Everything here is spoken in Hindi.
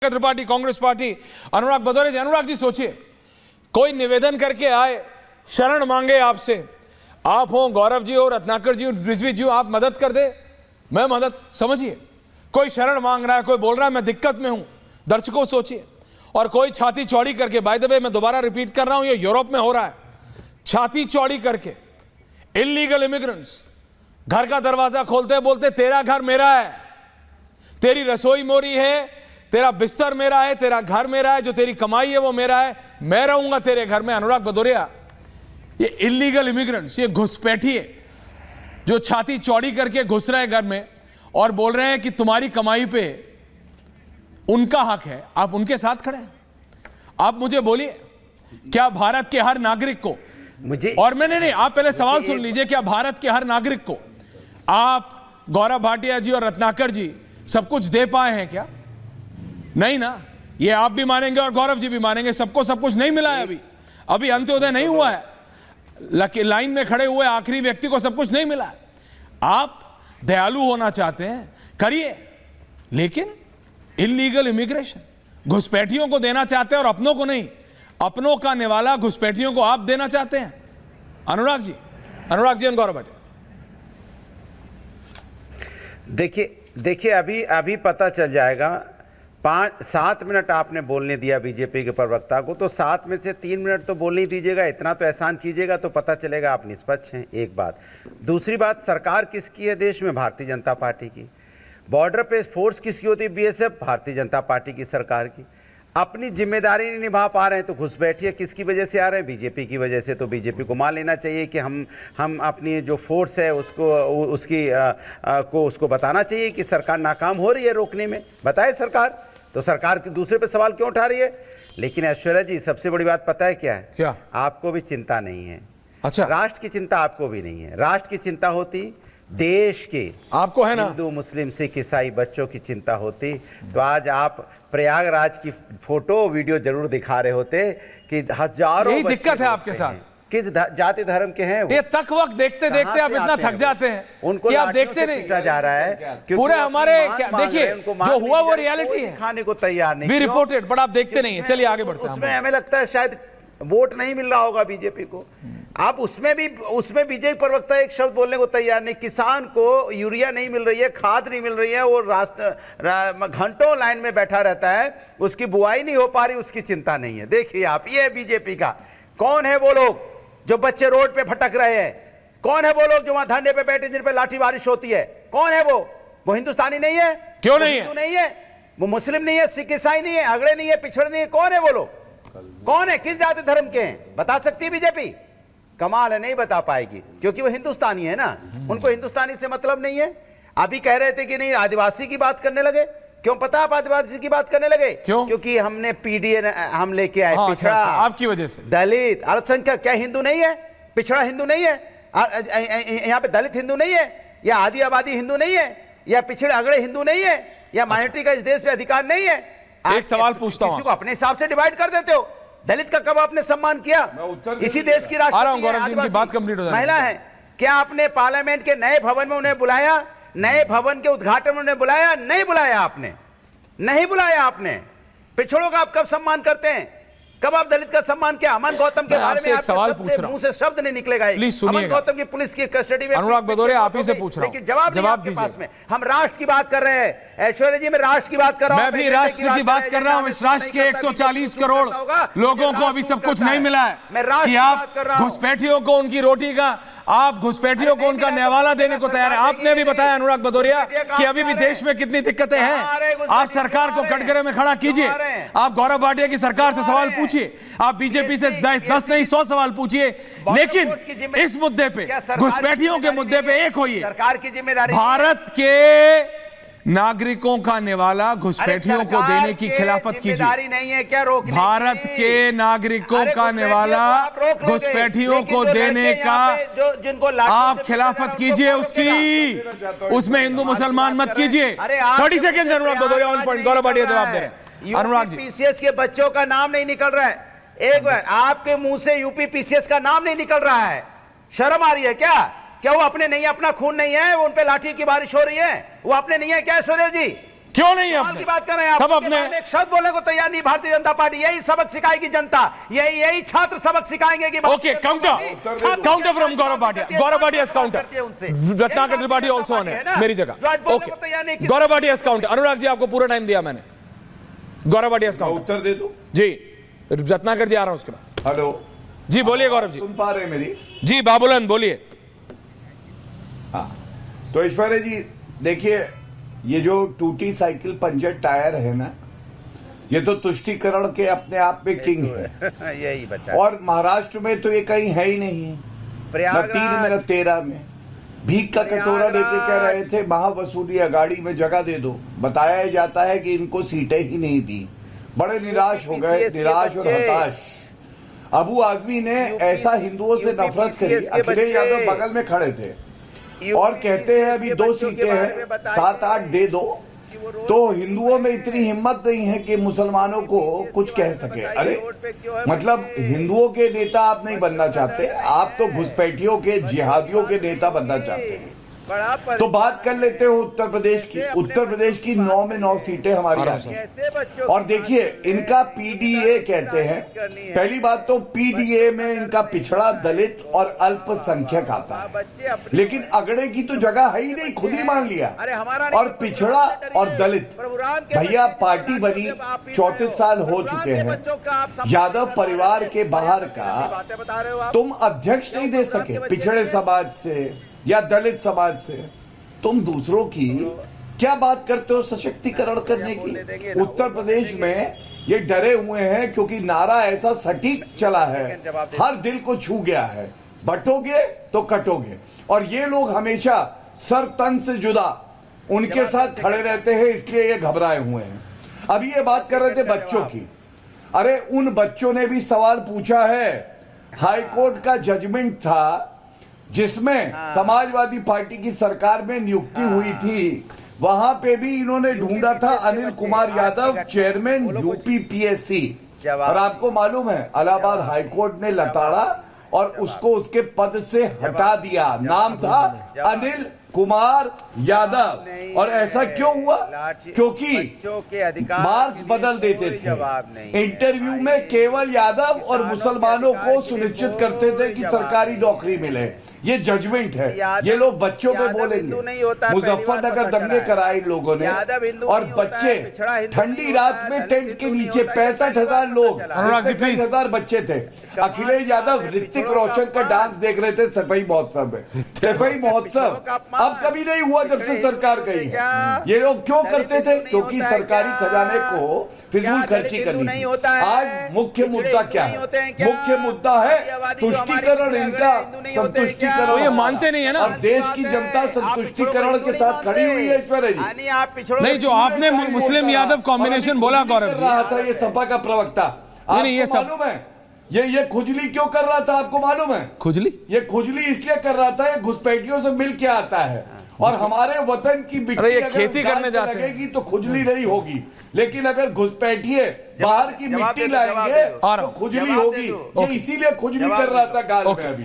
त्रिपाठी, कांग्रेस पार्टी, अनुराग भदौरिया जी। अनुराग जी सोचिए, कोई निवेदन करके आए, शरण मांगे आपसे, आप हो, गौरव जी हो, रत्नाकर जी हो, रिजवी जी हो, आप मदद कर दे, मैं मदद, समझिए, कोई शरण मांग रहा है, कोई बोल रहा है मैं दिक्कत में हूं, दर्शकों सोचिए, और कोई छाती चौड़ी करके, बाय द वे मैं दोबारा रिपीट कर रहा हूं, ये यूरोप में हो रहा है, छाती चौड़ी करके इलीगल इमिग्रेंट्स घर का दरवाजा खोलते बोलते तेरा घर मेरा है, तेरी रसोई मोरी है, तेरा बिस्तर मेरा है, तेरा घर मेरा है, जो तेरी कमाई है वो मेरा है, मैं रहूंगा तेरे घर में। अनुराग भदौरिया, ये इलीगल इमिग्रेंट्स, ये घुसपैठी है जो छाती चौड़ी करके घुस रहे हैं घर में और बोल रहे हैं कि तुम्हारी कमाई पे उनका हक है, आप उनके साथ खड़े हैं। आप मुझे बोलिए, क्या भारत के हर नागरिक को और मैंने नहीं, आप पहले सवाल सुन लीजिए, क्या भारत के हर नागरिक को आप, गौरव भाटिया जी और रत्नाकर जी सब कुछ दे पाए हैं क्या? नहीं ना। ये आप भी मानेंगे और गौरव जी भी मानेंगे, सबको सब कुछ नहीं मिला है। अभी अंत्योदय नहीं हुआ है, लाइन में खड़े हुए आखिरी व्यक्ति को सब कुछ नहीं मिला है। आप दयालु होना चाहते हैं, करिए, लेकिन इलीगल इमिग्रेशन घुसपैठियों को देना चाहते हैं और अपनों को नहीं, अपनों का निवाला घुसपैठियों को आप देना चाहते हैं। अनुराग जी और गौरव भाटिया, देखिए अभी पता चल जाएगा। 5-7 मिनट आपने बोलने दिया बीजेपी के प्रवक्ता को, तो 7 में से 3 मिनट तो बोलने ही दीजिएगा, इतना तो एहसान कीजिएगा तो पता चलेगा आप निष्पक्ष हैं। एक बात। दूसरी बात, सरकार किसकी है देश में? भारतीय जनता पार्टी की। बॉर्डर पे फोर्स किसकी होती है? बीएसएफ, भारतीय जनता पार्टी की सरकार की। अपनी जिम्मेदारी नहीं निभा पा रहे हैं तो घुसपैठिए किसकी वजह से आ रहे हैं? बीजेपी की वजह से। तो बीजेपी को मान लेना चाहिए कि हम अपनी जो फोर्स है उसको बताना चाहिए कि सरकार नाकाम हो रही है रोकने में, बताए सरकार। तो सरकार के दूसरे पे सवाल क्यों उठा रही है? लेकिन ऐश्वर्या जी, सबसे बड़ी बात पता है क्या है? क्या? आपको भी चिंता नहीं है। अच्छा, राष्ट्र की चिंता आपको भी नहीं है। राष्ट्र की चिंता होती देश के, आपको है ना, हिंदू मुस्लिम सिख ईसाई बच्चों की चिंता होती तो आज आप प्रयागराज की फोटो वीडियो जरूर दिखा रहे होते कि हजारों। यही दिक्कत है आपके साथ, किस जाति धर्म के हैं वो? ये तक वक्त देखते देखते आप इतना थक जाते हैं उनको कि आप देखते नहीं। जा रहा है पूरे हमारे, देखिए जो हुआ वो रियलिटी है, खाने को तैयार नहीं, वी रिपोर्टेड, बट आप देखते नहीं है। चलिए आगे बढ़ते हैं। उसमें हमें लगता है शायद वोट नहीं मिल रहा होगा बीजेपी को। आप उसमें बीजेपी प्रवक्ता एक शब्द बोलने को तैयार नहीं। किसान को यूरिया नहीं मिल रही है, खाद नहीं मिल रही है, वो घंटों लाइन में बैठा रहता है, उसकी बुआई नहीं हो पा रही, उसकी चिंता नहीं है। देखिए आप, ये बीजेपी का कौन है वो लोग जो बच्चे रोड पे भटक रहे हैं? कौन है वो लोग जो वहां धरने पे बैठे जिन पे लाठी बारिश होती है? कौन है वो हिंदुस्तानी नहीं है? क्यों नहीं है? नहीं है वो, मुस्लिम नहीं है, सिख ईसाई नहीं है, अगड़े नहीं है, पिछड़े नहीं है। कौन है वो लोग? कौन है? किस जाति धर्म के हैं? बता सकती है बीजेपी? कमाल है, नहीं बता पाएगी, क्योंकि वो हिंदुस्तानी है ना, उनको हिंदुस्तानी से मतलब नहीं है। अभी कह रहे थे कि नहीं आदिवासी की बात करने लगे। क्यों पता आप आदिवासी की बात करने लगे? क्यों? क्योंकि हमने पीडीए हम लेके आए। पिछड़ा, आपकी वजह से। दलित, अल्पसंख्यक, क्या हिंदू नहीं है? पिछड़ा हिंदू नहीं है? यहाँ पे दलित हिंदू नहीं है? या आदि आबादी हिंदू नहीं है? या पिछड़े अगड़े हिंदू नहीं है? या माइनॉरिटी का इस देश पे अधिकार नहीं है? एक सवाल पूछता हूं, किसी को अपने हिसाब से डिवाइड कर देते हो। दलित का कब आपने सम्मान किया? इसी देश की राष्ट्रपति महिला है। क्या आपने पार्लियामेंट के नए भवन में उन्हें बुलाया? नए भवन के उद्घाटन में उन्हें बुलाया? नहीं बुलाया आपने, नहीं बुलाया आपने। पिछड़ों का आप कब सम्मान करते हैं? कब आप दलित का सम्मान किया? अमन गौतम के बारे में सवाल पूछ रहा हूं, मुंह से शब्द नहीं निकलेगा। अमन गौतम की पुलिस की कस्टडी में, अनुराग भदौरिया आप ही से पूछ रहा हूं, लेकिन जवाब के पास में। हम राष्ट्र की बात कर रहे हैं ऐश्वर्या जी, मैं राष्ट्र की बात कर रहा हूं। मैं भी राष्ट्र की बात कर रहा हूं। इस राष्ट्र के 140 करोड़ लोगों को अभी सब कुछ नहीं मिला है कि आप घुसपैठियों को उनकी रोटी का, आप घुसपैठियों को उनका नेवाला देने को तैयार है। आपने भी बताया अनुराग भदौरिया कि अभी भी देश में कितनी दिक्कतें हैं। आप सरकार को कटघरे में खड़ा कीजिए। आप गौरव भाटिया की सरकार से सवाल पूछिए, आप बीजेपी से 10 नहीं 100 सवाल पूछिए, लेकिन इस मुद्दे पे, घुसपैठियों के मुद्दे पे एक होइए। सरकार की जिम्मेदारी, भारत के नागरिकों का निवाला घुसपैठियों को देने की खिलाफत कीजिए। नहीं है क्या रोकने? भारत के नागरिकों का निवाला घुसपैठियों को देने का जिनको आप खिलाफत कीजिए उसकी, उसमें हिंदू मुसलमान मत कीजिए। 30 सेकंड अनुराग भदौरिया, गौरव भाटिया जवाब दे रहे हैं। अनुराग जी, पीसीएस के बच्चों का नाम नहीं निकल रहा है। एक बार आपके मुंह से यूपी पीसीएस का नाम नहीं निकल रहा है, शर्म आ रही है क्या? क्या वो अपने नहीं है? अपना खून नहीं है? वो उन पे लाठी की बारिश हो रही है, वो अपने नहीं है क्या ऐश्वर्या जी? क्यों नहीं है सवाल अपने? की बात कर रहे हैं आप, सब उसके अपने बारे में एक शब्द बोलने को तैयार नहीं भारतीय जनता पार्टी। यही सबक सिखाएगी जनता, यही छात्र सबक सिखाएंगे कि okay, counter from Gaurav Bhatia. Gaurav Bhatia counter, Ratnakar Tripathi also on है मेरी जगह। Okay, Gaurav Bhatia counter. अनुराग जी आपको पूरा टाइम दिया मैंने। गौरव भाटिया काउंटर उत्तर दे दूं? जी। रत्नाकर जी आ रहा हूं उसके बाद। हेलो जी बोलिए गौरव जी। सुन पा रहे हैं मेरी? जी बाबुलंद बोलिए। तो ऐश्वर्या जी देखिए, ये जो टूटी साइकिल पंचर टायर है ना, ये तो तुष्टीकरण के अपने आप में किंग है। यही बचा। और महाराष्ट्र में तो ये कहीं है ही नहीं। न 3 में न 13 में भीख का कटोरा लेके कह रहे थे महावसूली गाड़ी में जगह दे दो। बताया जाता है कि इनको सीटें ही नहीं दी। बड़े निराश हो गए, निराश और हताश। अबू आजमी ने ऐसा हिंदुओं से नफरत करी। अखिलेश यादव बगल में खड़े थे और कहते हैं अभी 2 सीटें हैं, 7-8 दे दो। तो हिंदुओं में इतनी हिम्मत नहीं है कि मुसलमानों को कुछ कह सके। अरे मतलब हिंदुओं के नेता आप नहीं बनना चाहते, आप तो घुसपैठियों के, जिहादियों के नेता बनना चाहते हैं। तो बात कर लेते हो उत्तर प्रदेश की। उत्तर प्रदेश की 9 में 9 सीटें हमारी आती। और देखिए इनका पीडीए कहते हैं। पहली बात तो पीडीए में इनका पिछड़ा, दलित और अल्पसंख्यक आता है, लेकिन अगड़े की तो जगह है ही नहीं, खुद ही मान लिया। और पिछड़ा और दलित, भैया पार्टी बनी 34 साल हो चुके हैं। यादव परिवार के बाहर का तुम अध्यक्ष नहीं दे सके पिछड़े समाज से या दलित समाज से। तुम दूसरों की क्या बात करते हो सशक्तिकरण करने की? उत्तर प्रदेश में ये डरे हुए हैं क्योंकि नारा ऐसा सटीक चला है, हर दिल को छू गया है, बटोगे तो कटोगे। और ये लोग हमेशा सर तन से जुदा उनके साथ खड़े रहते हैं, इसलिए ये घबराए हुए हैं। अभी ये बात कर रहे थे बच्चों की। अरे उन बच्चों ने भी सवाल पूछा है। हाईकोर्ट का जजमेंट था जिसमें समाजवादी पार्टी की सरकार में नियुक्ति हुई थी, वहां पे भी इन्होंने ढूंढा था Anil Kumar Yadav, chairman UP PSC. और आपको मालूम है इलाहाबाद हाईकोर्ट ने लताड़ा और उसको उसके पद से हटा दिया। नाम था अनिल कुमार यादव। और ऐसा क्यों हुआ? क्योंकि मार्क्स बदल देते थे। इंटरव्यू में केवल यादव और मुसलमानों को सुनिश्चित करते थे कि सरकारी नौकरी मिले। ये जजमेंट है। ये लोग बच्चों पे बोलेंगे। मुजफ्फरनगर दंगे कराए इन लोगों ने, और बच्चे ठंडी रात में टेंट के नीचे 65,000 लोग, 65,000 बच्चे थे। अखिलेश यादव ऋतिक रोशन का डांस देख रहे थे सफाई महोत्सव में। सफाई महोत्सव अब कभी नहीं हुआ जब से सरकार गई है। ये लोग क्यों करते थे? क्योंकि सरकारी खजाने को फिजूल खर्ची करनी थी। आज मुख्य मुद्दा क्या है? मुख्य मुद्दा है तुष्टीकरण। इनका संतुष्टिकरण ये मानते नहीं है ना। और देश की जनता संतुष्टिकरण के साथ खड़ी हुई है। ऐश्वर्या जी नहीं, जो आपने मुस्लिम यादव कॉम्बिनेशन बोला गौरव जी, रहा था ये सपा का प्रवक्ता, नहीं ये सब मालूम है? ये खुजली क्यों कर रहा था आपको मालूम है? खुजली, ये खुजली इसलिए कर रहा था, ये घुसपैठियों से मिल के आता है। और हमारे वतन की मिट्टी अरे ये अगर खेती गाल करने पे जाते हैं। लगेगी तो खुजली नहीं होगी, लेकिन अगर घुसपैठिए बाहर की मिट्टी लाएंगे तो खुजली होगी। ये इसीलिए खुजली कर रहा था गाल में अभी।